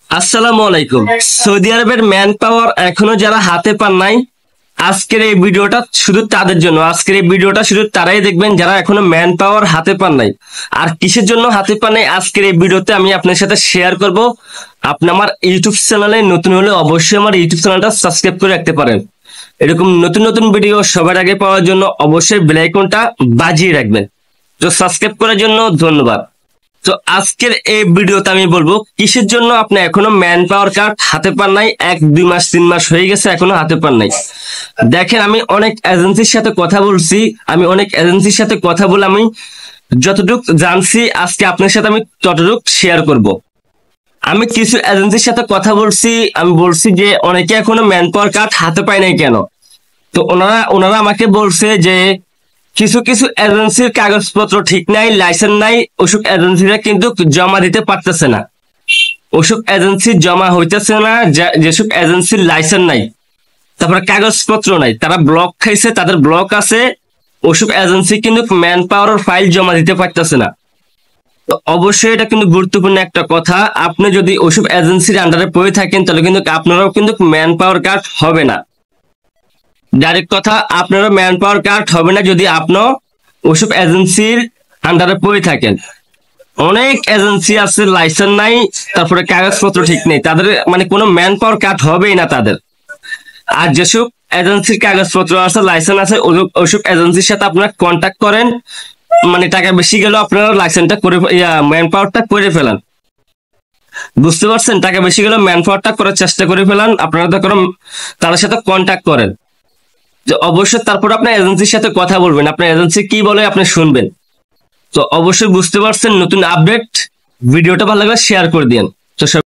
আসসালামু আলাইকুম। সৌদি আরবের ম্যান পাওয়ার এখনো যারা হাতে পান নাই, আজকের এই ভিডিওটা শুধু তাদের জন্য। আজকের এই ভিডিওটা শুধু তারাই দেখবেন যারা এখনো ম্যান পাওয়ার হাতে পান নাই। আর কিসের জন্য হাতে পান নাই আজকের এই ভিডিওতে আমি আপনার সাথে শেয়ার করব। আপনি আমার ইউটিউব চ্যানেলে নতুন হলে অবশ্যই আমার ইউটিউব চ্যানেলটা সাবস্ক্রাইব করে রাখতে পারেন। এরকম নতুন নতুন ভিডিও সবার আগে পাওয়ার জন্য অবশ্যই বেল আইকনটা বাজিয়ে রাখবেন। তো সাবস্ক্রাইব করার জন্য ধন্যবাদ। তো আজকের এই ভিডিওতে আমি বলবো কিসের জন্য আপনি এখনো ম্যান পাওয়ার কার্ড হাতে পান নাই। 1-2 মাস 3 মাস হয়ে গেছে এখনো হাতে পান নাই। দেখেন, আমি অনেক এজেন্সির সাথে কথা বলছি। আমি যতটুকু জানছি আজকে আপনার সাথে আমি ততটুকু শেয়ার করব। আমি কিছু এজেন্সির সাথে কথা বলছি, আমি বলছি যে অনেকে এখনো ম্যান পাওয়ার কার্ড হাতে পায় নাই কেন। তো ওনারা আমাকে বলছে যে কিছু কিছু এজেন্সির কাগজপত্র ঠিক নাই, লাইসেন্স নাই, ওসব এজেন্সিরা কিন্তু জমা দিতে পারতেছে না। ওসব এজেন্সি জমা হইতেছে না, যেসব এজেন্সির লাইসেন্স নাই, তারপরে কাগজপত্র নাই, তারা ব্লক খাইছে, তাদের ব্লক আছে। ওসব এজেন্সি কিন্তু ম্যান পাওয়ার ফাইল জমা দিতে পারতেছে না। তো অবশ্যই এটা কিন্তু গুরুত্বপূর্ণ একটা কথা। আপনি যদি ওসব এজেন্সির আন্ডারে পড়ে থাকেন তাহলে কিন্তু আপনারাও কিন্তু ম্যান পাওয়ার কার্ড হবে না। ডাইরেক্ট কথা, আপনারও ম্যান পাওয়ার কার্ড হবে না যদি আপনি ওসব এজেন্সির আন্ডারে পড়ে থাকেন। অনেক এজেন্সি আছে লাইসেন্স নাই, তারপরে কাগজপত্র ঠিক নেই, তাদের মানে কোনো ম্যান পাওয়ার কার্ড হবেই না তাদের। আর যেসব এজেন্সির কাগজপত্র আছে, লাইসেন্স আছে, ওসব এজেন্সির সাথে আপনারা কন্ট্যাক্ট করেন। মানে টাকা বেশি গেলেও আপনারা লাইসেন্সটা করে ম্যান পাওয়ারটা করে ফেলান। বুঝতে পারছেন? টাকা বেশি গেলেও ম্যান পাওয়ারটা করার চেষ্টা করে ফেলান। আপনারা তাদের সাথে কন্ট্যাক্ট করেন। যে অবশ্যই তারপর আপনার এজেন্সির সাথে কথা বলবেন, আপনার এজেন্সি কি বলে আপনি শুনবেন। তো অবশ্যই বুঝতে পারছেন নতুন আপডেট। ভিডিওটা ভালো লাগলে শেয়ার করে দিন। তো